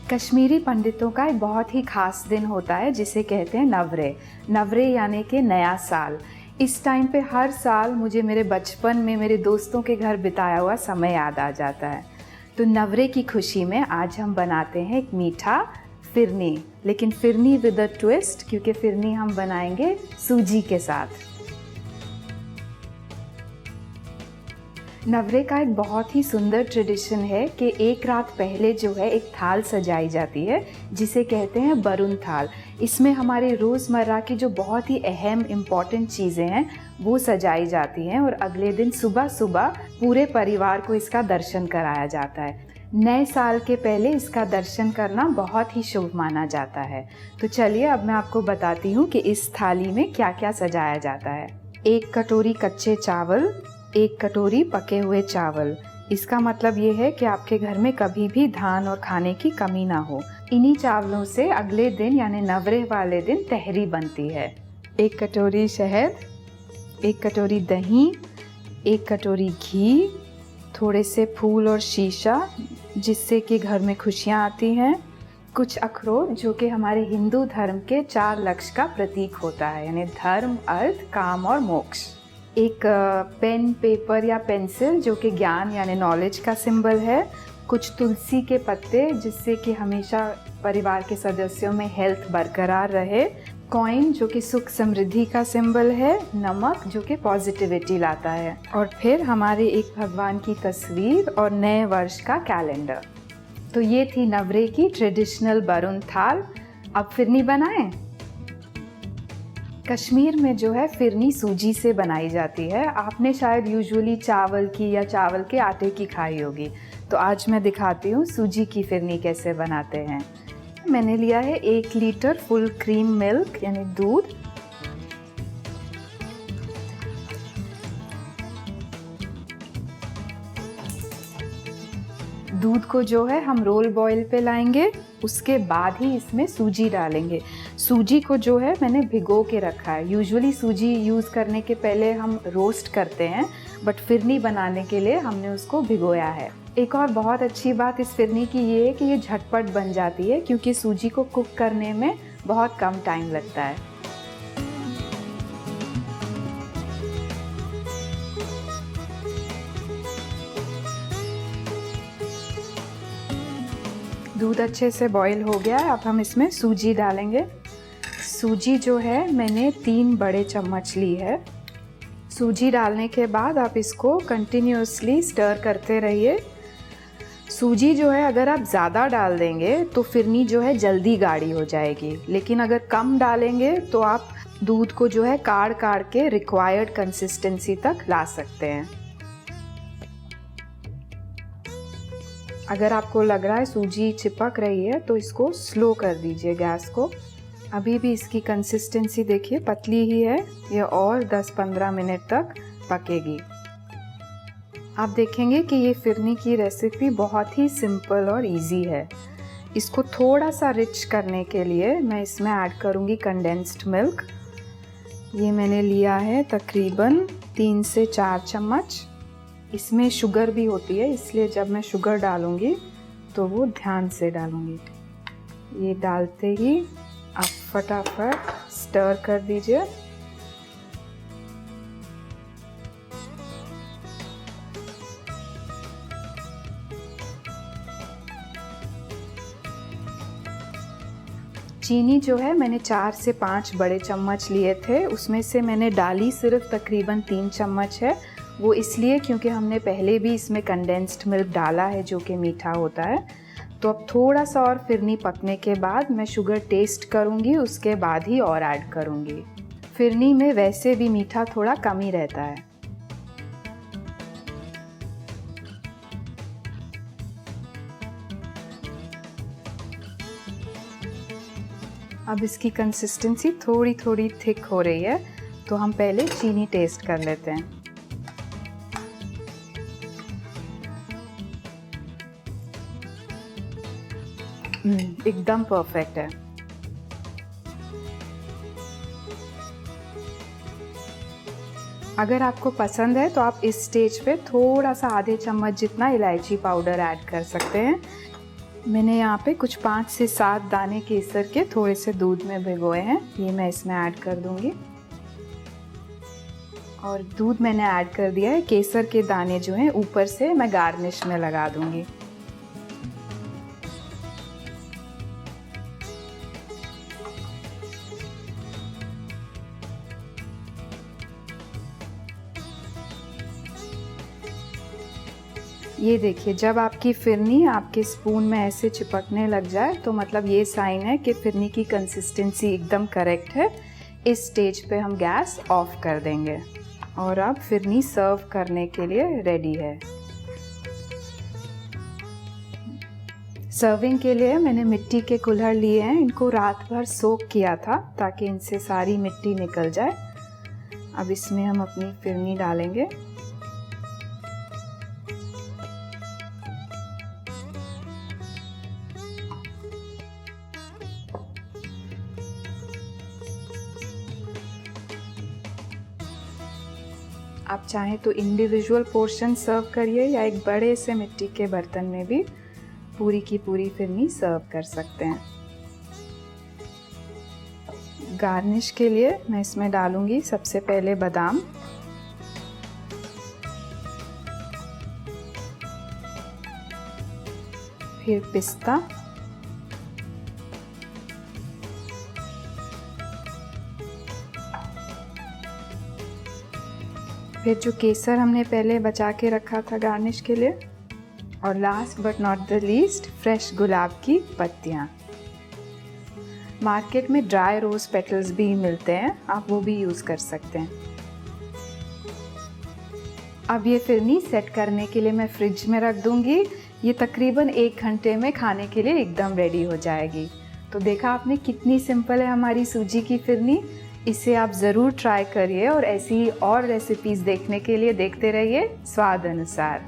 कश्मीरी पंडितों का एक बहुत ही खास दिन होता है जिसे कहते हैं नवरे। नवरे यानी कि नया साल। इस टाइम पे हर साल मुझे मेरे बचपन में मेरे दोस्तों के घर बिताया हुआ समय याद आ जाता है। तो नवरे की खुशी में आज हम बनाते हैं एक मीठा फिरनी, लेकिन फिरनी विद अ ट्विस्ट, क्योंकि फिरनी हम बनाएंगे सूजी के साथ। नवरे का एक बहुत ही सुंदर ट्रेडिशन है कि एक रात पहले जो है एक थाल सजाई जाती है जिसे कहते हैं बरुन थाल। इसमें हमारे रोज़मर्रा की जो बहुत ही अहम इम्पॉर्टेंट चीज़ें हैं वो सजाई जाती हैं और अगले दिन सुबह सुबह पूरे परिवार को इसका दर्शन कराया जाता है। नए साल के पहले इसका दर्शन करना बहुत ही शुभ माना जाता है। तो चलिए अब मैं आपको बताती हूँ कि इस थाली में क्या क्या सजाया जाता है। 1 कटोरी कच्चे चावल, 1 कटोरी पके हुए चावल। इसका मतलब ये है कि आपके घर में कभी भी धान और खाने की कमी ना हो। इन्हीं चावलों से अगले दिन यानी नवरे वाले दिन तहरी बनती है। 1 कटोरी शहद, 1 कटोरी दही, 1 कटोरी घी, थोड़े से फूल और शीशा जिससे कि घर में खुशियाँ आती हैं, कुछ अखरोट जो कि हमारे हिंदू धर्म के 4 लक्ष्य का प्रतीक होता है, यानी धर्म, अर्थ, काम और मोक्ष। एक पेन, पेपर या पेंसिल जो कि ज्ञान यानी नॉलेज का सिंबल है, कुछ तुलसी के पत्ते जिससे कि हमेशा परिवार के सदस्यों में हेल्थ बरकरार रहे, कॉइन जो कि सुख समृद्धि का सिंबल है, नमक जो कि पॉजिटिविटी लाता है, और फिर हमारे एक भगवान की तस्वीर और नए वर्ष का कैलेंडर। तो ये थी नवरे की ट्रेडिशनल बरुन थाल। अब फिरनी बनाएं। कश्मीर में जो है फिरनी सूजी से बनाई जाती है। आपने शायद यूजुअली चावल की या चावल के आटे की खाई होगी, तो आज मैं दिखाती हूँ सूजी की फिरनी कैसे बनाते हैं। मैंने लिया है 1 लीटर फुल क्रीम मिल्क यानी दूध, दूध को जो है हम रोल बॉयल पे लाएंगे, उसके बाद ही इसमें सूजी डालेंगे। सूजी को जो है मैंने भिगो के रखा है। यूजुअली सूजी यूज़ करने के पहले हम रोस्ट करते हैं, बट फिरनी बनाने के लिए हमने उसको भिगोया है। एक और बहुत अच्छी बात इस फिरनी की ये है कि ये झटपट बन जाती है क्योंकि सूजी को कुक करने में बहुत कम टाइम लगता है। दूध अच्छे से बॉईल हो गया है, अब हम इसमें सूजी डालेंगे। सूजी जो है मैंने 3 बड़े चम्मच ली है। सूजी डालने के बाद आप इसको कंटिन्यूअसली स्टर करते रहिए। सूजी जो है अगर आप ज़्यादा डाल देंगे तो फिरनी जो है जल्दी गाढ़ी हो जाएगी, लेकिन अगर कम डालेंगे तो आप दूध को जो है काढ़ काढ़ के रिक्वायर्ड कंसिस्टेंसी तक ला सकते हैं। अगर आपको लग रहा है सूजी चिपक रही है तो इसको स्लो कर दीजिए गैस को। अभी भी इसकी कंसिस्टेंसी देखिए पतली ही है, ये और 10-15 मिनट तक पकेगी। आप देखेंगे कि ये फिरनी की रेसिपी बहुत ही सिंपल और इजी है। इसको थोड़ा सा रिच करने के लिए मैं इसमें ऐड करूँगी कंडेंस्ड मिल्क। ये मैंने लिया है तकरीबन 3 से 4 चम्मच। इसमें शुगर भी होती है, इसलिए जब मैं शुगर डालूँगी तो वो ध्यान से डालूँगी। ये डालते ही आप फटाफट स्टर कर दीजिए। चीनी जो है मैंने 4 से 5 बड़े चम्मच लिए थे, उसमें से मैंने डाली सिर्फ तकरीबन 3 चम्मच है। वो इसलिए क्योंकि हमने पहले भी इसमें कंडेंस्ड मिल्क डाला है जो कि मीठा होता है। तो अब थोड़ा सा और फिरनी पकने के बाद मैं शुगर टेस्ट करूँगी, उसके बाद ही और ऐड करूँगी। फिरनी में वैसे भी मीठा थोड़ा कम ही रहता है। अब इसकी कंसिस्टेंसी थोड़ी थोड़ी थिक हो रही है, तो हम पहले चीनी टेस्ट कर लेते हैं। एकदम परफेक्ट है। अगर आपको पसंद है तो आप इस स्टेज पे थोड़ा सा आधे चम्मच जितना इलायची पाउडर ऐड कर सकते हैं। मैंने यहाँ पे कुछ 5 से 7 दाने केसर के थोड़े से दूध में भिगोए हैं, ये मैं इसमें ऐड कर दूंगी। और दूध मैंने ऐड कर दिया है, केसर के दाने जो हैं ऊपर से मैं गार्निश में लगा दूंगी। ये देखिए, जब आपकी फिरनी आपके स्पून में ऐसे चिपकने लग जाए तो मतलब ये साइन है कि फिरनी की कंसिस्टेंसी एकदम करेक्ट है। इस स्टेज पे हम गैस ऑफ कर देंगे और अब फिरनी सर्व करने के लिए रेडी है। सर्विंग के लिए मैंने मिट्टी के कुल्हड़ लिए हैं, इनको रात भर सोक किया था ताकि इनसे सारी मिट्टी निकल जाए। अब इसमें हम अपनी फिरनी डालेंगे। आप चाहें तो इंडिविजुअल पोर्शन सर्व करिए या एक बड़े से मिट्टी के बर्तन में भी पूरी की पूरी फिरनी सर्व कर सकते हैं। गार्निश के लिए मैं इसमें डालूंगी सबसे पहले बादाम, फिर पिस्ता, फिर जो केसर हमने पहले बचा के रखा था गार्निश के लिए, और last but not the least fresh गुलाब की पत्तियाँ। मार्केट में ड्राई रोज पेटल्स भी मिलते हैं, आप वो भी यूज़ कर सकते हैं। अब ये फिरनी सेट करने के लिए मैं फ्रिज में रख दूंगी। ये तकरीबन 1 घंटे में खाने के लिए एकदम रेडी हो जाएगी। तो देखा आपने कितनी सिंपल है हमारी सूजी की फिरनी। इसे आप ज़रूर ट्राई करिए और ऐसी और रेसिपीज़ देखने के लिए देखते रहिए स्वाद अनुसार।